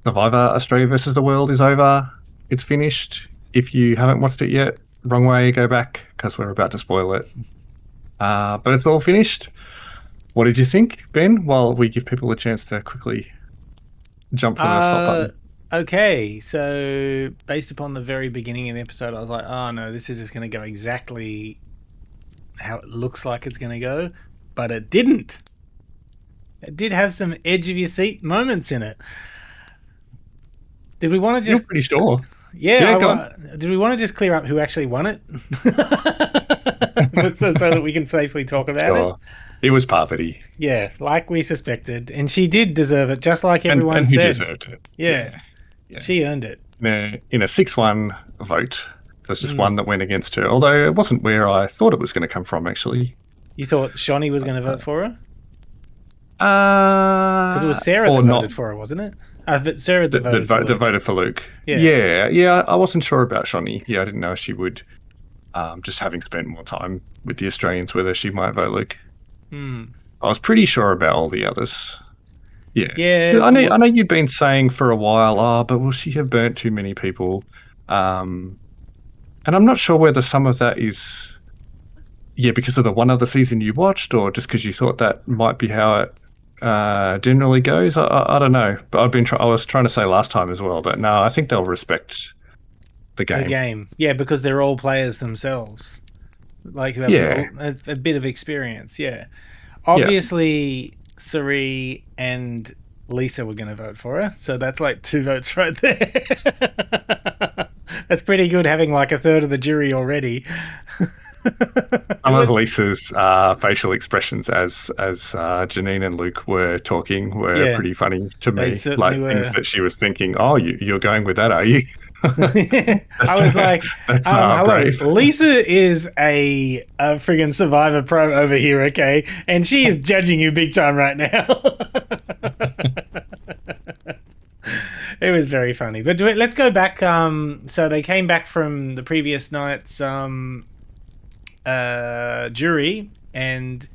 Survivor Australia versus the World is over. It's finished. If you haven't watched it yet, wrong way, go back because we're about to spoil it. But it's all finished. What did you think, Ben? While we give people a chance to quickly jump for the stop button. Okay, so based upon the very beginning of the episode, I was like, oh no, this is just going to go exactly how it looks like it's going to go. But it didn't. It did have some edge of your seat moments in it. Did we want to just... You're pretty sure. Yeah, did we want to just clear up who actually won it? so that we can safely talk about it? It was Parvati. Yeah, like we suspected. And she did deserve it, just like everyone said. And he deserved it. Yeah. She earned it. In a 6-1 vote, there's just one that went against her, although it wasn't where I thought it was going to come from, actually. You thought Shani was going to vote for her? Because it was Sarah that voted for her, wasn't it? Sarah that voted for Luke. Yeah. I wasn't sure about Shani. Yeah, I didn't know if she would, just having spent more time with the Australians, whether she might vote Luke. I was pretty sure about all the others. Yeah. I know you'd been saying for a while, but will she have burnt too many people? And I'm not sure whether some of that is, because of the one other season you watched, or just because you thought that might be how it generally goes. I don't know, but I was trying to say last time as well that no, I think they'll respect the game. The game, because they're all players themselves, like a bit of experience. Yeah, obviously, Sari and Lisa were going to vote for her, so that's like 2 votes right there. That's pretty good, having like a third of the jury already. Some of Lisa's facial expressions as Janine and Luke were talking were pretty funny to me. Like things that she was thinking, oh, you're going with that, are you? I was like, hello, brave. Lisa is a friggin' Survivor pro over here, okay? And she is judging you big time right now. It was very funny. But let's go back. So they came back from the previous night's jury, and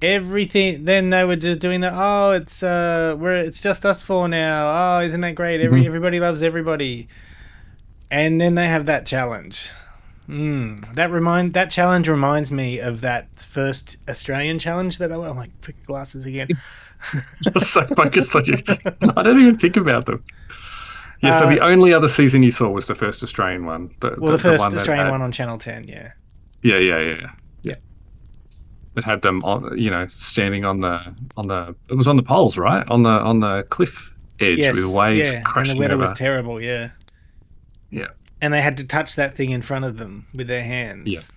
everything. Then they were just doing that. Oh, it's just us 4 now. Oh, isn't that great? Everybody loves everybody. And then they have that challenge. That challenge reminds me of that first Australian challenge that I'm like, pick glasses again. Just so focused on you. I don't even think about them. Yeah, so the only other season you saw was the first Australian one. The first Australian one on Channel 10, yeah. Yeah. It had them on, standing on the. It was on the poles, right? On the cliff edge with waves crashing. And the weather over. was terrible. Yeah. Yeah. And they had to touch that thing in front of them with their hands.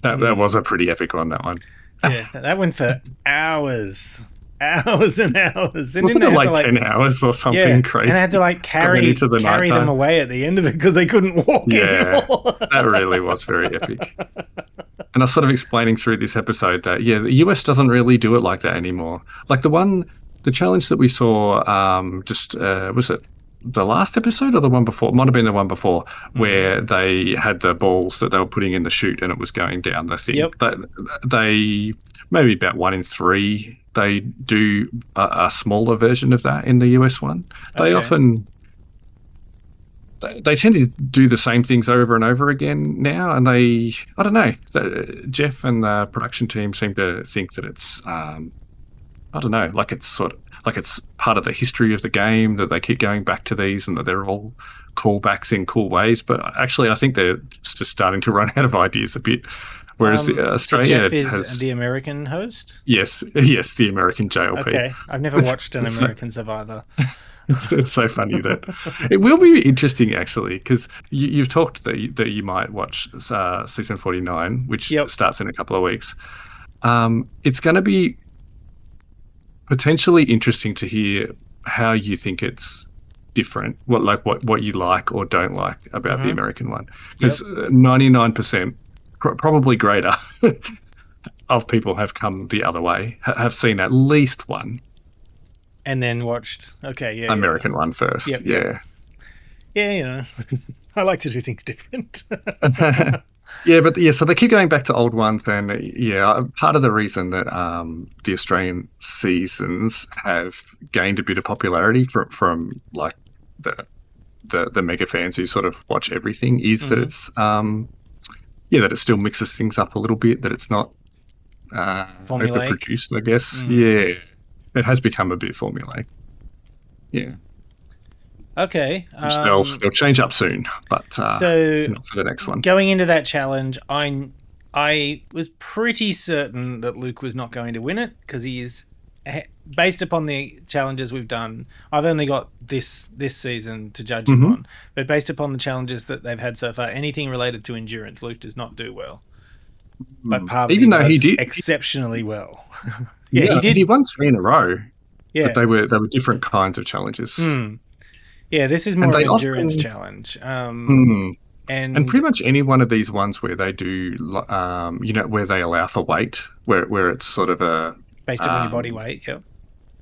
Yeah. That was a pretty epic one. That one. Yeah, that went for hours. Hours and hours. And wasn't it like 10 hours or something crazy? And I had to carry them away at the end of it because they couldn't walk anymore. That really was very epic. And I was sort of explaining through this episode that, the US doesn't really do it like that anymore. Like the challenge that we saw, was it the last episode or the one before? It might have been the one before, where they had the balls that they were putting in the chute and it was going down the thing. Yep. They maybe about 1 in 3, they do a smaller version of that in the US one. They often... They tend to do the same things over and over again now, and I don't know, Jeff and the production team seem to think that it's, I don't know, like it's part of the history of the game, that they keep going back to these and that they're all callbacks in cool ways. But actually, I think they're just starting to run out of ideas a bit. Whereas Australia so Jeff is the American host? Yes, the American JLP. Okay, I've never watched an American Survivor. It's so funny that it will be interesting, actually, because you've talked that you might watch season 49, which starts in a couple of weeks. It's going to be potentially interesting to hear how you think it's different, what you like or don't like about the American one, because 99%, probably greater, of people have come the other way, have seen at least one. And then watched, American one first. Yep. Yeah. Yeah, I like to do things different. Yeah, but so they keep going back to old ones. Then part of the reason that the Australian seasons have gained a bit of popularity from like the mega fans who sort of watch everything is that it's that it still mixes things up a little bit. That it's not Formulaic. overproduced, I guess. Yeah, it has become a bit formulaic. Yeah. Okay. Which they'll change up soon, but so not for the next one. Going into that challenge, I was pretty certain that Luke was not going to win it because he is, based upon the challenges we've done. I've only got this season to judge him on, but based upon the challenges that they've had so far, anything related to endurance, Luke does not do well. But Parvati even though he did exceptionally well. Yeah, he did. He won 3 in a row. Yeah, but they were different kinds of challenges. Yeah, this is more an endurance challenge. And pretty much any one of these ones where they do, where they allow for weight, where it's sort of a based on your body weight. Yep.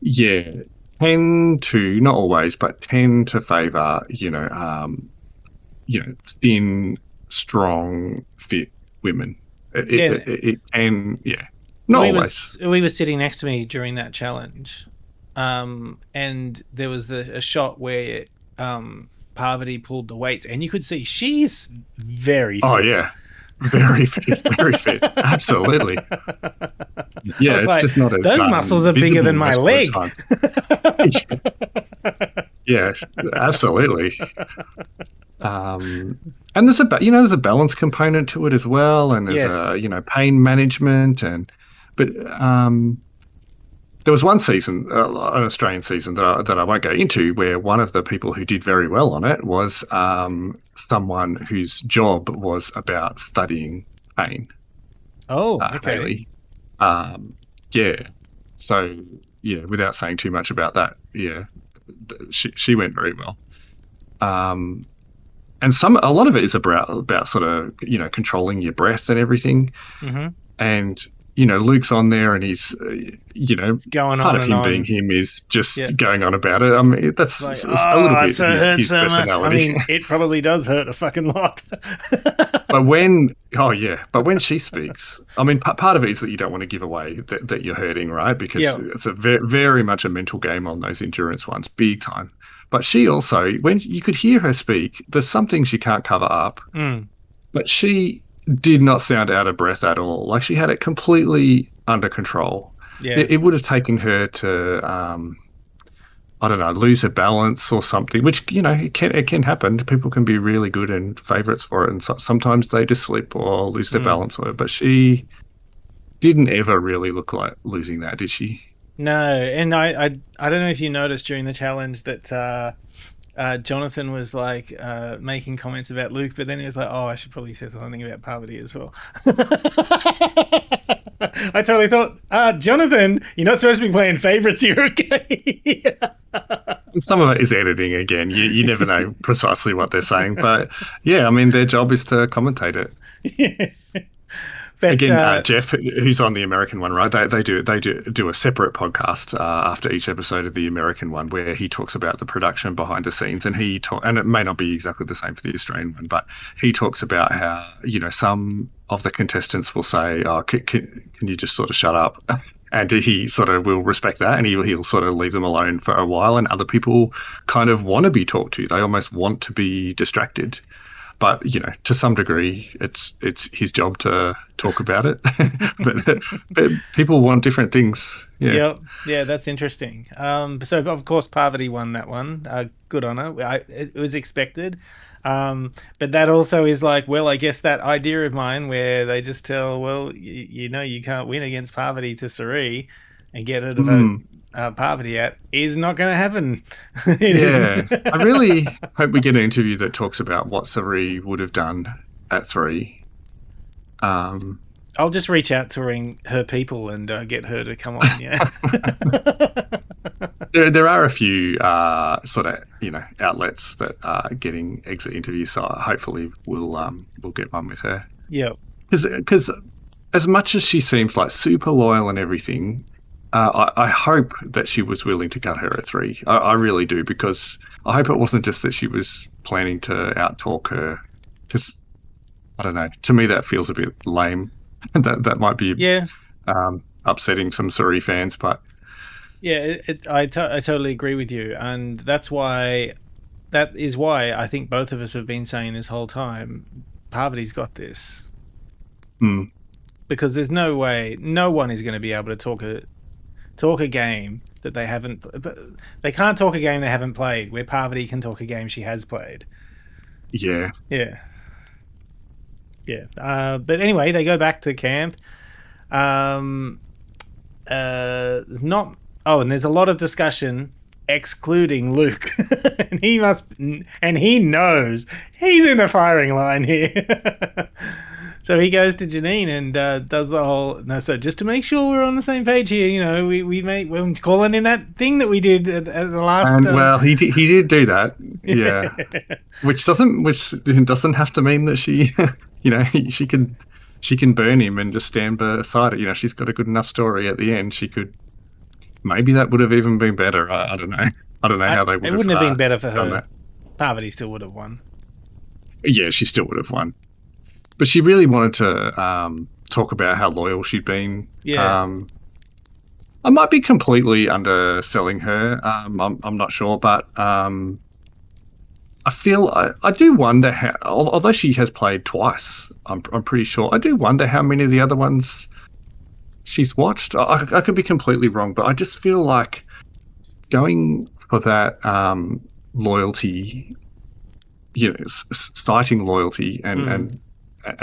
Yeah, tend to, not always, but tend to favour thin, strong, fit women. It can, not always. We were sitting next to me during that challenge, and there was a shot where Parvati pulled the weights, and you could see she's very fit. Oh yeah, very fit, very fit. Absolutely. Yeah, it's like, just not as those muscles are bigger than my leg. Yeah, absolutely. And there's there's a balance component to it as well, and there's pain management, but there was one season, an Australian season that I won't go into, where one of the people who did very well on it was someone whose job was about studying pain. Oh, okay. Really. So without saying too much about that, she went very well. And a lot of it is about sort of controlling your breath and everything. And Luke's on there, and he's going part on of him being him is just going on about it. I mean, that's like, a little bit so his personality. Much. I mean, it probably does hurt a fucking lot. but when she speaks, I mean, part of it is that you don't want to give away that you're hurting, right? Because it's a very much a mental game on those endurance ones, big time. But she also, when you could hear her speak, there's some things you can't cover up. But she did not sound out of breath at all. Like she had it completely under control. Yeah. It would have taken her to, I don't know, lose her balance or something, which, it can happen. People can be really good and favourites for it. And sometimes they just slip or lose their balance or it. But she didn't ever really look like losing that, did she? No. And I don't know if you noticed during the challenge that, Jonathan was like making comments about Luke, but then he was like, "Oh, I should probably say something about Parvati as well." I totally thought, Jonathan, you're not supposed to be playing favourites here, okay? Some of it is editing again. You never know precisely what they're saying, but I mean, their job is to commentate it. But, again, Jeff, who's on the American one, right? They do a separate podcast after each episode of the American one where he talks about the production behind the scenes, and and it may not be exactly the same for the Australian one, but he talks about how some of the contestants will say, "Oh, can you just sort of shut up?" And he sort of will respect that, and he'll sort of leave them alone for a while. And other people kind of want to be talked to; they almost want to be distracted. But to some degree, it's his job to talk about it. but people want different things. Yeah, that's interesting. So of course, Parvati won that one. Good on her. It was expected. But that also is like, well, I guess that idea of mine where they just tell, well, you can't win against Parvati to Sari and get her to vote Parvati out is not going to happen. I really hope we get an interview that talks about what Sari would have done at 3. I'll just reach out to her people and get her to come on. Yeah. There are a few sort of outlets that are getting exit interviews, so hopefully we'll get one with her. Yeah. Because as much as she seems like super loyal and everything, I hope that she was willing to cut her at 3. I really do, because I hope it wasn't just that she was planning to out-talk her. Because I don't know. To me, that feels a bit lame. that might be upsetting some Suri fans, but I totally agree with you, and that is why I think both of us have been saying this whole time, Parvati's got this. Because there's no way, no one is going to be able to talk a game that they haven't. They can't talk a game they haven't played. Where Parvati can talk a game she has played. Yeah. But anyway, they go back to camp. And there's a lot of discussion, excluding Luke, and he knows he's in the firing line here. So he goes to Janine and does the whole so just to make sure we're on the same page here, we're calling in that thing that we did at the last. And well, he did do that, yeah. which doesn't have to mean that she, she can burn him and just stand beside it. She's got a good enough story at the end. She could. Maybe that would have even been better. I don't know. I don't know how they would have. It wouldn't have been better for her. That. Parvati still would have won. Yeah, she still would have won. But she really wanted to talk about how loyal she'd been. Yeah. I might be completely underselling her. I'm not sure, but I feel I do wonder how. Although she has played twice, I'm pretty sure. I do wonder how many of the other ones she's watched. I could be completely wrong, but I just feel like going for that loyalty, citing loyalty and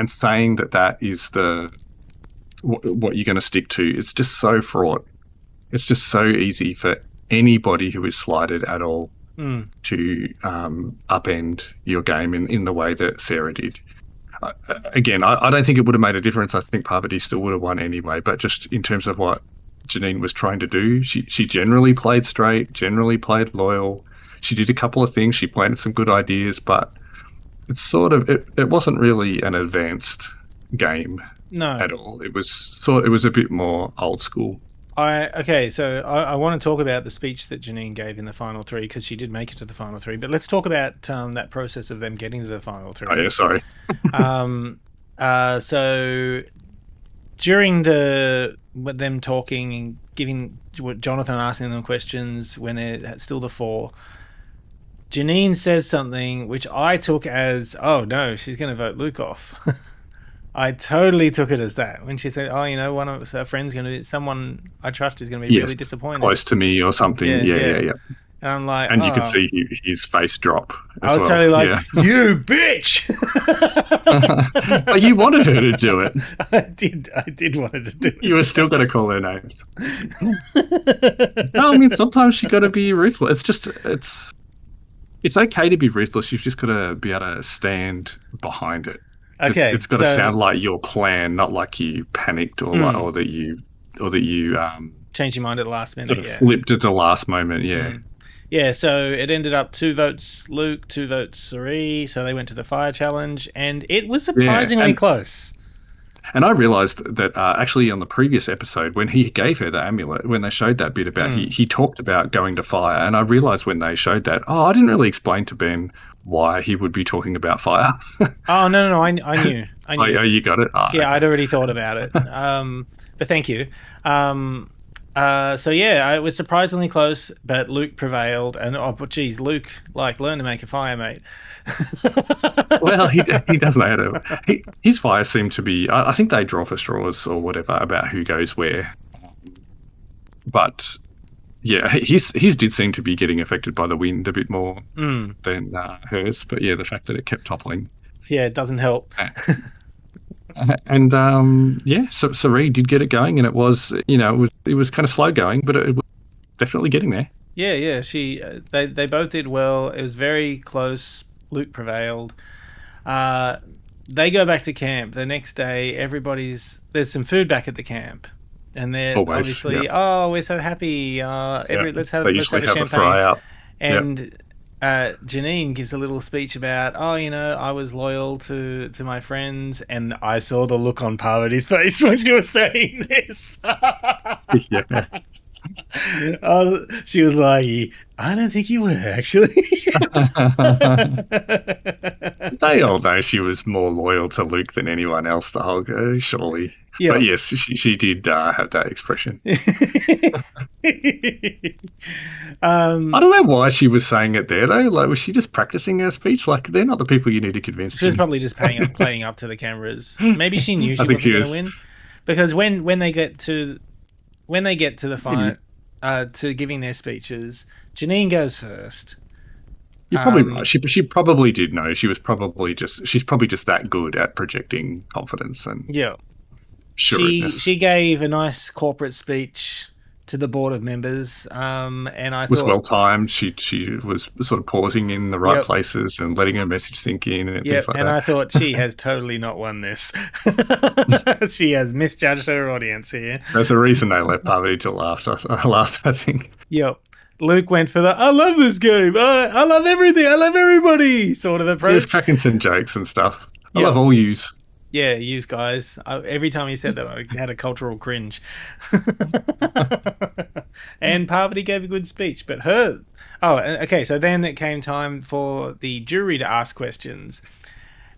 saying that is what you're going to stick to. It's just so fraught. It's just so easy for anybody who is slighted at all to upend your game in the way that Sarah did. Again, I don't think it would have made a difference. I think Parvati still would have won anyway, but just in terms of what Janine was trying to do, she generally played straight, generally played loyal. She did a couple of things. She planted some good ideas, but it's sort of it wasn't really an advanced game at all. It was a bit more old school. So I want to talk about the speech that Janine gave in the final three, because she did make it to the final three. But let's talk about that process of them getting to the final three. Oh yeah, sorry. So during them talking and giving Jonathan asking them questions when they're still the four, Janine says something which I took as, oh no, she's going to vote Luke off. I totally took it as that when she said, "Oh, one of our friends going to be someone I trust is going to be really disappointed, close to me or something." Yeah. And I'm like, and you could see his face drop. I was totally like, "You bitch!" But you wanted her to do it. I did want her to do it. You were still going to call her names. No, I mean sometimes you got to be ruthless. It's okay to be ruthless. You've just got to be able to stand behind it. Okay, it's got to sound like your plan, not like you panicked or that you changed your mind at the last minute. Sort of flipped at the last moment. Yeah. Yeah. So it ended up 2 votes Luke, 2 votes Suri. So they went to the fire challenge, and it was surprisingly close. And I realised that actually on the previous episode, when he gave her the amulet, when they showed that bit about he talked about going to fire, and I realised when they showed that, I didn't really explain to Ben why he would be talking about fire. Oh, no, I knew. Oh, you got it? Oh, yeah, okay. I'd already thought about it. But thank you. It was surprisingly close, but Luke prevailed. And, Luke, learn to make a fire, mate. Well, he does know how to. His fires seem to be, I think they draw for straws or whatever about who goes where. But yeah, his did seem to be getting affected by the wind a bit more than hers. But yeah, the fact that it kept toppling. Yeah, it doesn't help. And so Sari did get it going, and it was kind of slow going, but it was definitely getting there. Yeah. They both did well. It was very close. Luke prevailed. They go back to camp the next day. There's some food back at the camp, and they're obviously, we're so happy. Let's have a champagne. Fry out. And Janine gives a little speech about, I was loyal to my friends, and I saw the look on Parvati's face when she was saying this. Yeah. She was like, I don't think you were, actually. They all know she was more loyal to Luke than anyone else, the whole go, surely. Yeah. But yes, she did have that expression. I don't know why she was saying it there, though. Like, was she just practicing her speech? Like, they're not the people you need to convince. She was probably just playing up to the cameras. Maybe she knew she wasn't going to win, because when they get to the fight, to giving their speeches, Janine goes first. You're probably right. She probably did know. She's probably just that good at projecting confidence and sureness. She gave a nice corporate speech to the board of members, and I was thought well timed. She was sort of pausing in the right places and letting her message sink in and things like that. And I thought she has totally not won this. She has misjudged her audience here. There's a reason they left Parvati till last, I think. Yep. Luke went for the "I love this game. I love everything. I love everybody" sort of approach. He was cracking some jokes and stuff. I love all yous. Yeah, yous guys. Every time he said that, I had a cultural cringe. And Parvati gave a good speech, but her... Oh, okay, so then it came time for the jury to ask questions.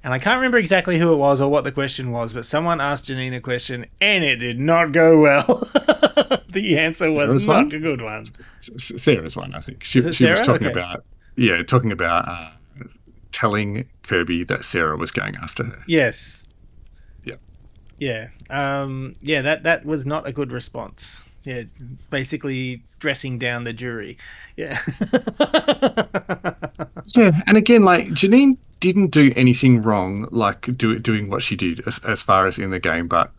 And I can't remember exactly who it was or what the question was, but someone asked Janine a question, and it did not go well. The answer was not a good one. Sarah's one, I think. She was talking about... Yeah, talking about telling Kirby that Sarah was going after her. Yes. Yeah. Yeah. That was not a good response. Yeah, basically dressing down the jury. Yeah. Yeah, and again, like, Janine didn't do anything wrong, like doing what she did as far as in the game, but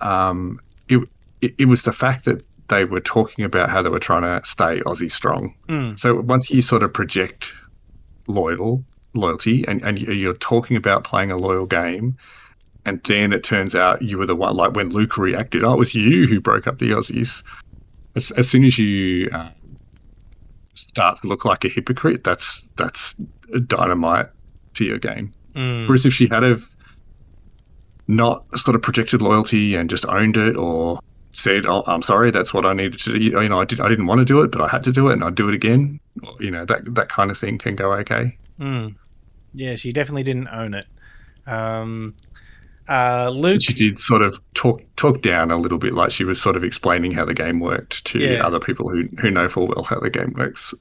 it was the fact that they were talking about how they were trying to stay Aussie strong. So once you sort of project loyalty and you're talking about playing a loyal game, and then it turns out you were the one, like when Luke reacted, it was you who broke up the Aussies. As soon as you start to look like a hypocrite, that's dynamite to your game. Whereas if she had have not sort of projected loyalty and just owned it, or said, "Oh, I'm sorry, that's what I needed to do. You know, I didn't want to do it, but I had to do it, and I'd do it again." You know, that kind of thing can go okay. Yeah, she definitely didn't own it. Luke... She did sort of talk down a little bit, like she was sort of explaining how the game worked to other people who know full well how the game works.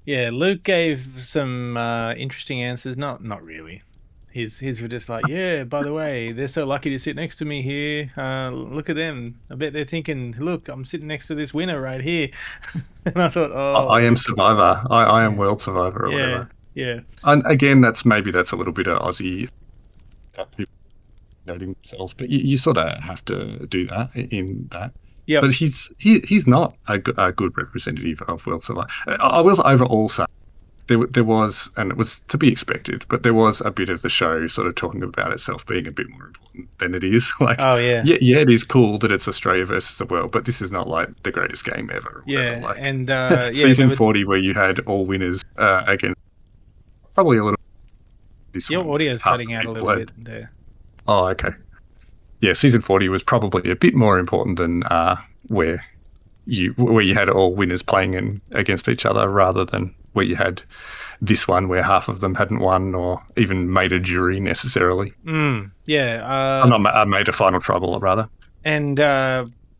Yeah, Luke gave some interesting answers. Not really. His were just like, yeah, by the way, they're so lucky to sit next to me here. Look at them. I bet they're thinking, look, I'm sitting next to this winner right here. And I thought, I am Survivor. I am World Survivor or whatever. Yeah. And again, that's a little bit of Aussie people noting themselves, but you sort of have to do that in that. Yeah. But he's not a good representative of World Survivor. I will overall say there was, and it was to be expected, but there was a bit of the show sort of talking about itself being a bit more important than it is. Like, it is cool that it's Australia versus the world, but this is not like the greatest game ever. Like, and season 40 where you had all winners against probably a little. Your audio's cutting out a little bit there. Oh, okay. Yeah, season 40 was probably a bit more important than where you had all winners playing against each other, rather than where you had this one where half of them hadn't won or even made a jury necessarily. Yeah. Made a final trouble, rather. And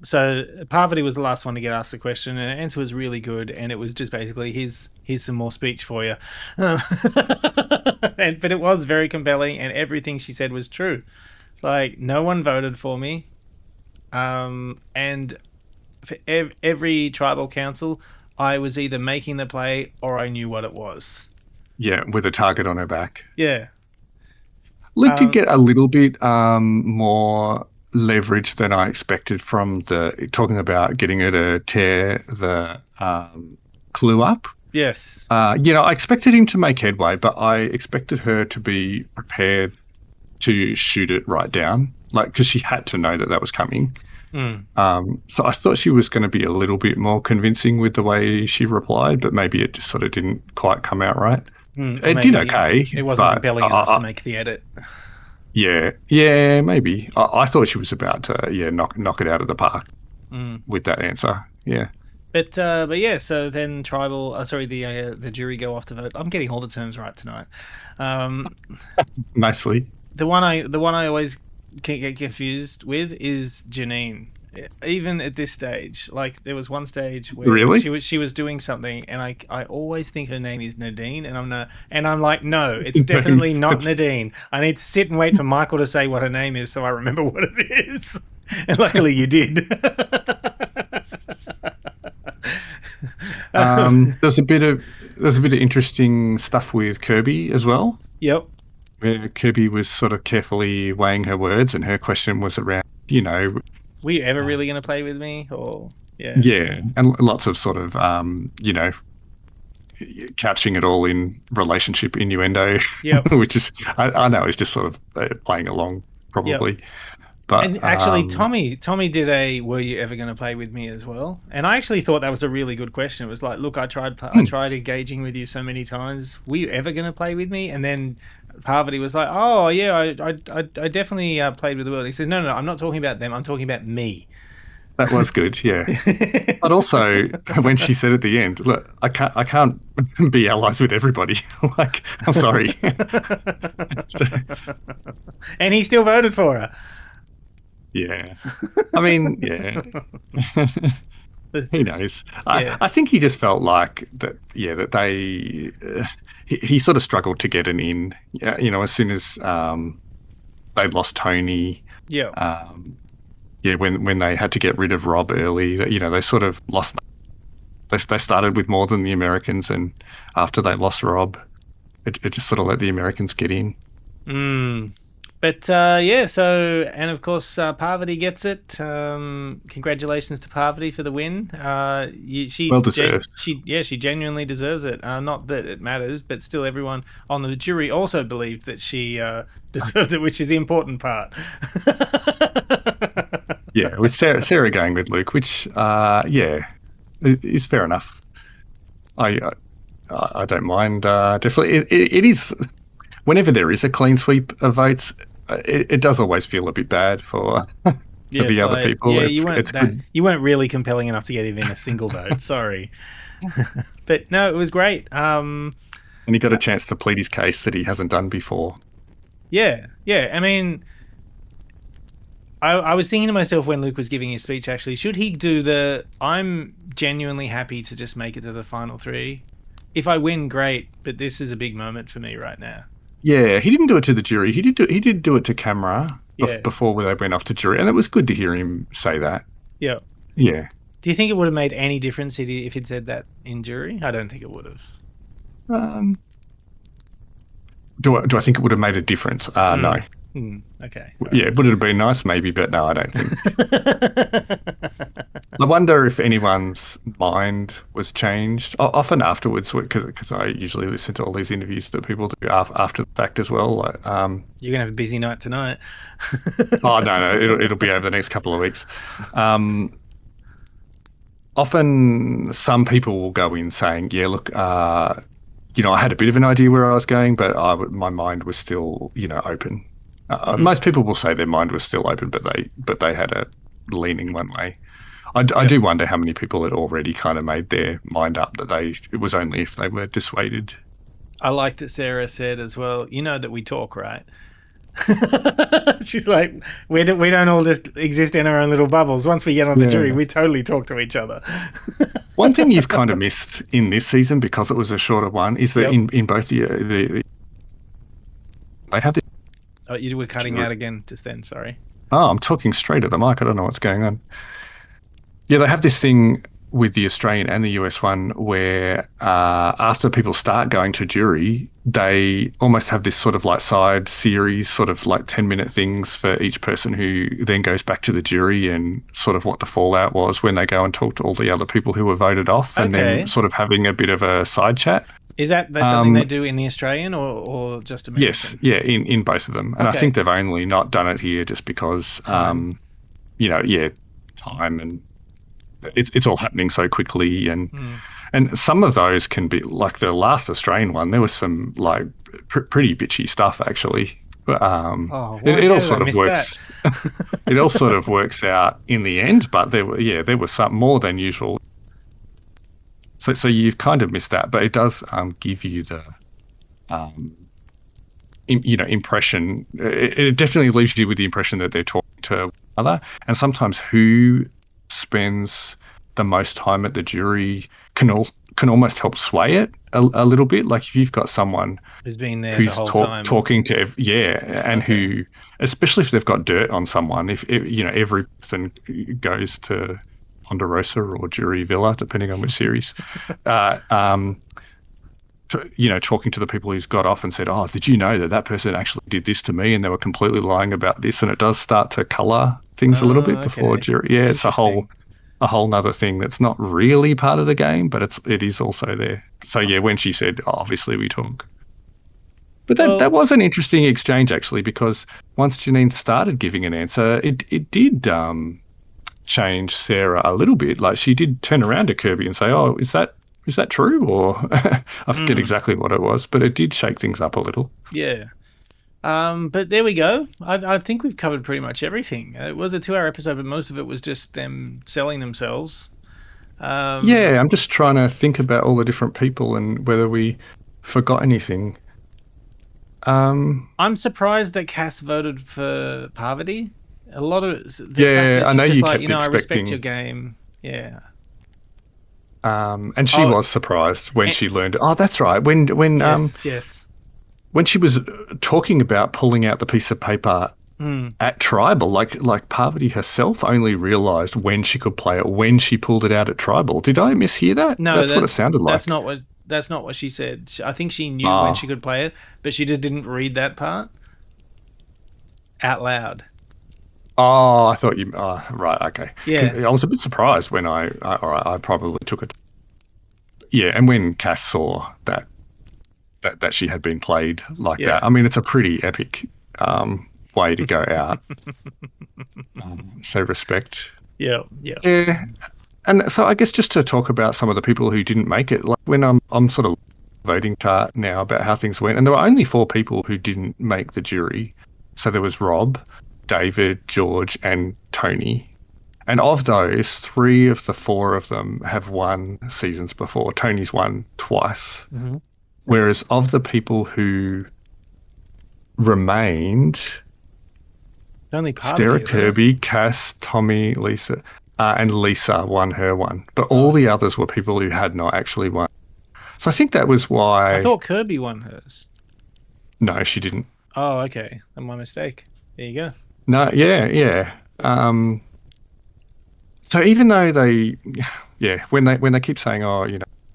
so Parvati was the last one to get asked the question, and the answer was really good, and it was just basically, here's some more speech for you. But it was very compelling, and everything she said was true. It's like, no one voted for me, and for every tribal council, I was either making the play or I knew what it was. Yeah, with a target on her back. Yeah. Luke did get a little bit more leverage than I expected from talking about getting her to tear the clue up. Yes. I expected him to make headway, but I expected her to be prepared to shoot it right down, like, because she had to know that was coming. So I thought she was going to be a little bit more convincing with the way she replied, but maybe it just sort of didn't quite come out right. It did okay. It wasn't compelling enough to make the edit. Yeah, maybe. I thought she was about to knock it out of the park with that answer. Yeah. But yeah, so then tribal, the jury go off to vote. I'm getting all the terms right tonight. Um, Nicely. the one I always get confused with is Janine. Even at this stage, like there was one stage where Really? she was doing something, and I always think her name is Nadine, and I'm like, no, it's definitely not Nadine. I need to sit and wait for Michael to say what her name is so I remember what it is. And luckily you did. There's a bit of interesting stuff with Kirby as well. Yep. Where Kirby was sort of carefully weighing her words, and her question was around, were you ever really going to play with me? Or yeah, and lots of sort of couching it all in relationship innuendo. Yep. Which is I know is just sort of playing along probably. Yep. But and actually, Tommy did a "Were you ever going to play with me?" as well, and I actually thought that was a really good question. It was like, look, I tried engaging with you so many times. Were you ever going to play with me? And then Parvati was like, "Oh yeah, I definitely played with the world." He said, "No, I'm not talking about them. I'm talking about me." That was good, yeah. But also, when she said at the end, "Look, I can't be allies with everybody." Like, I'm sorry. And he still voted for her. Yeah, I mean, yeah. He knows. Yeah. I think he just felt like that. Yeah, that they. He sort of struggled to get an in. As soon as they lost Tony. Yeah. Yeah, when they had to get rid of Rob early, they sort of lost. They started with more than the Americans, and after they lost Rob, it just sort of let the Americans get in. But yeah, so, and of course Parvati gets it. Congratulations to Parvati for the win. She well deserved. She genuinely deserves it. Not that it matters, but still, everyone on the jury also believed that she deserves it, which is the important part. Yeah, with Sarah going with Luke, which is fair enough. I don't mind. Definitely, it is. Whenever there is a clean sweep of votes, it does always feel a bit bad for the other people. Yeah, you weren't really compelling enough to get even a single vote. Sorry, but no, it was great. And he got a chance to plead his case that he hasn't done before. Yeah. I mean, I was thinking to myself when Luke was giving his speech, actually, should he do I'm genuinely happy to just make it to the final three. If I win, great, but this is a big moment for me right now. Yeah, he didn't do it to the jury. He did do it to camera before they went off to jury, and it was good to hear him say that. Yeah. Yeah. Do you think it would have made any difference if he'd said that in jury? I don't think it would have. Do I think it would have made a difference? No. Okay. Yeah, would it have been nice? Maybe, but no, I don't think. I wonder if anyone's mind was changed. Often afterwards, because I usually listen to all these interviews that people do after the fact as well. Like, you're gonna have a busy night tonight. Oh no, it'll be over the next couple of weeks. Often, some people will go in saying, "Yeah, look, I had a bit of an idea where I was going, but my mind was still, open." Most people will say their mind was still open, but they had a leaning one way. I do wonder how many people had already kind of made their mind up that it was only if they were dissuaded. I like that Sarah said as well, that we talk, right? She's like, we don't all just exist in our own little bubbles. Once we get on the jury, we totally talk to each other. One thing you've kind of missed in this season, because it was a shorter one, is that in both the they have this. Oh, you were cutting out again just then, sorry. Oh, I'm talking straight at the mic. I don't know what's going on. Yeah, they have this thing with the Australian and the US one where after people start going to jury, they almost have this sort of like side series, sort of like 10-minute things for each person who then goes back to the jury and sort of what the fallout was when they go and talk to all the other people who were voted off, and then sort of having a bit of a side chat. Is that something they do in the Australian or just American? Yes, yeah, in both of them. And I think they've only not done it here just because, time and it's all happening so quickly. And some of those can be, like the last Australian one, there was some like pretty bitchy stuff actually. It all sort of works. It all sort of works out in the end, but there was some more than usual. So you've kind of missed that, but it does give you the um, impression. It definitely leaves you with the impression that they're talking to one another, and sometimes who spends the most time at the jury can almost help sway it a little bit. Like if you've got someone who's been there who's the whole time, talking to and who, especially if they've got dirt on someone, if every person goes to Ponderosa or Jury Villa, depending on which series, talking to the people who's got off and said, oh, did you know that person actually did this to me and they were completely lying about this? And it does start to colour things a little bit before jury. Yeah, it's a whole nother thing that's not really part of the game, but it is also there. So yeah, when she said, oh, obviously we talk. But that was an interesting exchange actually, because once Janine started giving an answer, it did change Sarah a little bit. Like she did turn around to Kirby and say, oh, is that true? Or I forget exactly what it was, but it did shake things up a little. Yeah. But there we go. I think we've covered pretty much everything. It was a 2-hour episode, but most of it was just them selling themselves. Yeah, I'm just trying to think about all the different people and whether we forgot anything. I'm surprised that Cass voted for Parvati. A lot of the fact that I know just you like, kept I respect your game. Yeah. And she was surprised when she learned. Oh, that's right. When yes. When she was talking about pulling out the piece of paper at Tribal, like Parvati herself only realised when she could play it when she pulled it out at Tribal. Did I mishear that? No, that's what it sounded like. That's not what she said. I think she knew when she could play it, but she just didn't read that part out loud. Oh, I thought you. Oh, right. Okay. Yeah. I was a bit surprised when I probably took it. Yeah, and when Cass saw that she had been played like that, I mean, it's a pretty epic way to go out. So respect. Yeah. Yeah. And so I guess just to talk about some of the people who didn't make it, like when I'm sort of voting chart now about how things went, and there were only 4 people who didn't make the jury. So there was Rob, David, George, and Tony. And of those, 3 of the 4 of them have won seasons before. Tony's won twice. Mm-hmm. Whereas of the people who remained, only Sarah, Kirby, Cass, Tommy, Lisa, and Lisa won her one. But all the others were people who had not actually won. So I think that was why... I thought Kirby won hers. No, she didn't. Oh, okay. That's my mistake. There you go. No, yeah. So even though they, when they keep saying, oh,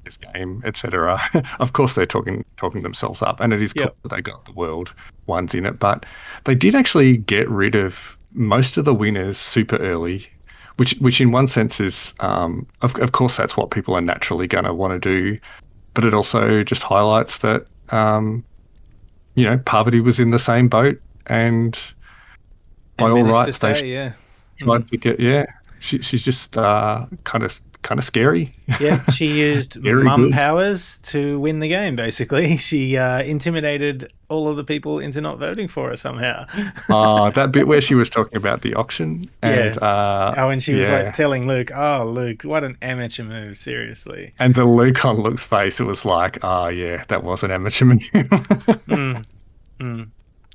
this game, etc., of course they're talking themselves up, and it is cool that they got the world ones in it, but they did actually get rid of most of the winners super early, which in one sense is, of course that's what people are naturally going to want to do, but it also just highlights that, Parvati was in the same boat, and by all rights, they tried to get, she's just kind of scary. Yeah, she used mum powers to win the game, basically. She intimidated all of the people into not voting for her somehow. That bit where she was talking about the auction. And, and she was like telling Luke, oh, Luke, what an amateur move, seriously. And the look on Luke's face, it was like, oh, yeah, that was an amateur move.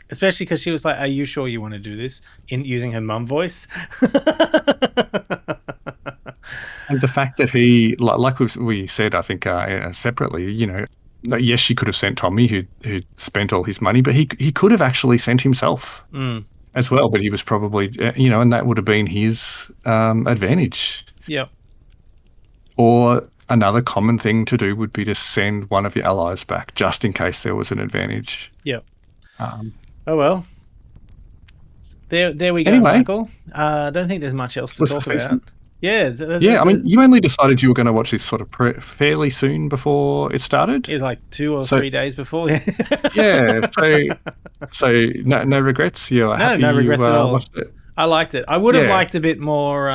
Especially because she was like, are you sure you want to do this? Using her mum voice. And the fact that he, like we said, I think separately, yes, she could have sent Tommy, who spent all his money, but he could have actually sent himself as well. But he was probably, and that would have been his advantage. Yeah. Or another common thing to do would be to send one of your allies back, just in case there was an advantage. Yeah. Oh well. There we go, anyway, Michael. I don't think there's much else to talk about. Yeah. I mean, you only decided you were going to watch this sort of fairly soon before it started. It was like 2 or 3 days before. Yeah. So no regrets. You're happy no regrets at all. Watched it. I liked it. I would have liked a bit more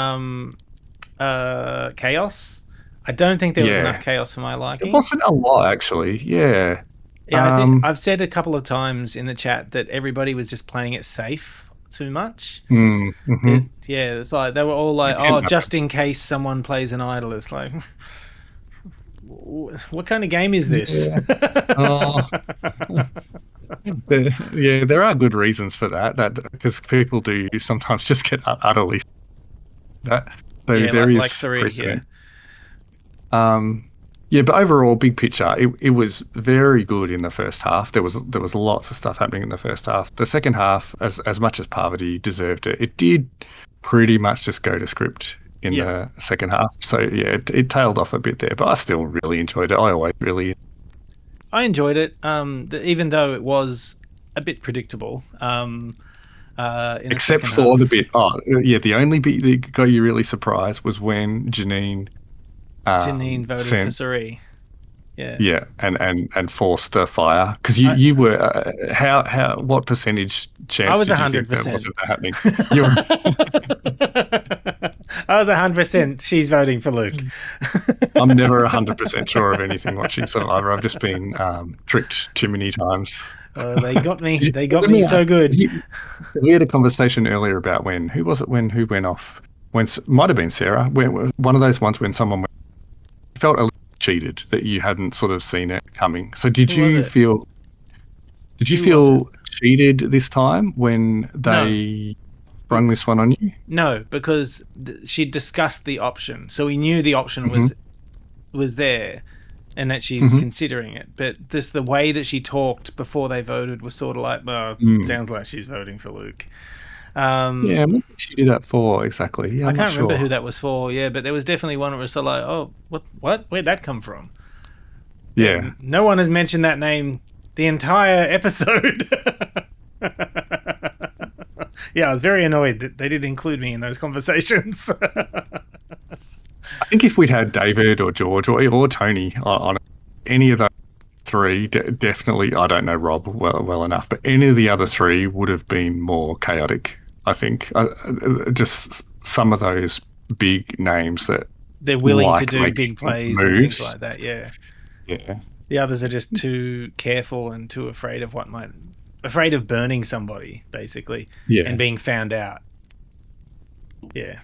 chaos. I don't think there was enough chaos for my liking. It wasn't a lot, actually. Yeah. Yeah, I think I've said a couple of times in the chat that everybody was just playing it safe too much. Mm-hmm. It's like they were all like, "Oh, just in case someone plays an idol." It's like, what kind of game is this? Yeah. Oh, there are good reasons for that. Because people do sometimes just get utterly that. So Yeah, there like is Sari, precedent. Yeah, but overall, big picture, it was very good in the first half. There was lots of stuff happening in the first half. The second half, as much as Parvati deserved it, it did pretty much just go to script in the second half. So yeah, it tailed off a bit there, but I still really enjoyed it. I enjoyed it, even though it was a bit predictable. Except for the bit. Oh yeah, the only bit that got you really surprised was when Janine voted for Sari. Yeah, and forced the fire because you were what percentage chance? I was 100%. That wasn't happening. You were, I was 100%. She's voting for Luke. I'm never 100% sure of anything watching Survivor. I've just been tricked too many times. They got me. They got me so good. We had a conversation earlier about who went off? Might have been Sarah. One of those ones when someone felt a little cheated that you hadn't sort of seen it coming. So did you feel cheated this time when they sprung this one on you? No, because she discussed the option, so we knew the option was there, and that she was considering it. But just the way that she talked before they voted was sort of like, sounds like she's voting for Luke. Yeah, what did she do that for exactly? Yeah, I can't remember who that was for. Yeah, but there was definitely one where it was sort of like, oh, what? Where'd that come from? Yeah. And no one has mentioned that name the entire episode. Yeah, I was very annoyed that they didn't include me in those conversations. I think if we'd had David or George or Tony on any of those three, definitely, I don't know Rob well enough, but any of the other three would have been more chaotic, I think. Just some of those big names that they're willing to do big plays and things like that, yeah. Yeah. The others are just too careful and too afraid of afraid of burning somebody, basically, and being found out. Yeah.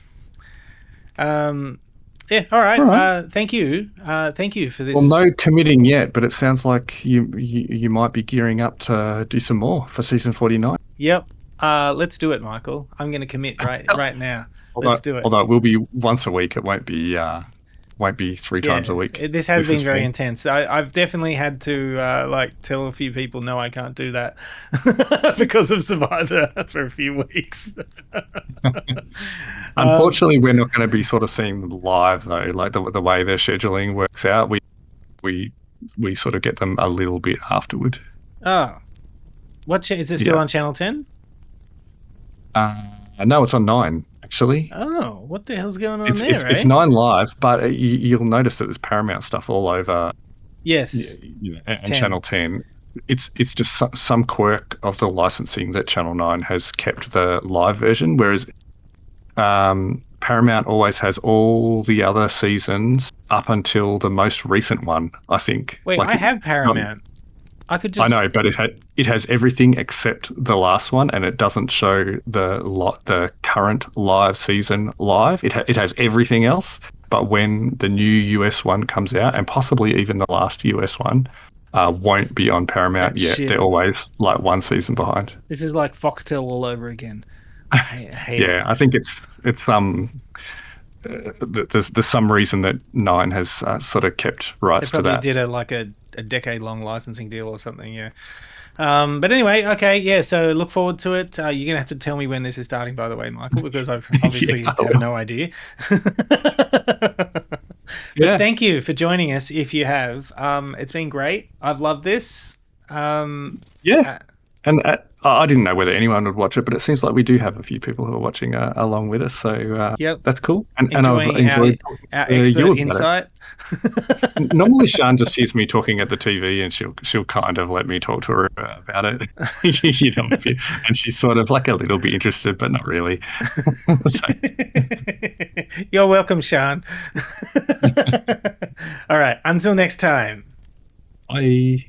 Yeah, all right. Thank you. Thank you for this. Well, no committing yet, but it sounds like you might be gearing up to do some more for season 49. Yep. Let's do it, Michael. I'm going to commit right now. Let's do it. Although it will be once a week. It won't be 3 times a week. This has been very intense. I've definitely had to tell a few people, no, I can't do that because of Survivor for a few weeks. Unfortunately, we're not going to be sort of seeing them live though. Like the way their scheduling works out, we sort of get them a little bit afterward. Oh, is it still on Channel 10? No, it's on 9 actually. Oh, what the hell's going on there? It's 9 live, but you'll notice that there's Paramount stuff all over. Yes, and 10. Channel 10. It's just some quirk of the licensing that Channel 9 has kept the live version, whereas Paramount always has all the other seasons up until the most recent one, I think. Wait, I have Paramount. I know, but it has everything except the last one, and it doesn't show the current live season live. It has everything else, but when the new US one comes out, and possibly even the last US one, won't be on Paramount yet. Shit. They're always like one season behind. This is like Foxtel all over again. I hate it. I think it's there's some reason that 9 has sort of kept rights to that. They probably did a decade-long licensing deal or something, yeah. But anyway, okay, yeah, so look forward to it. You're going to have to tell me when this is starting, by the way, Michael, because I've obviously have no idea. But thank you for joining us, if you have. It's been great. I've loved this. And I didn't know whether anyone would watch it, but it seems like we do have a few people who are watching along with us. So that's cool. And I've enjoyed our expert insight. Normally, Sian just hears me talking at the TV, and she'll kind of let me talk to her about it. And she's sort of like a little bit interested, but not really. You're welcome, Sian. All right. Until next time. Bye.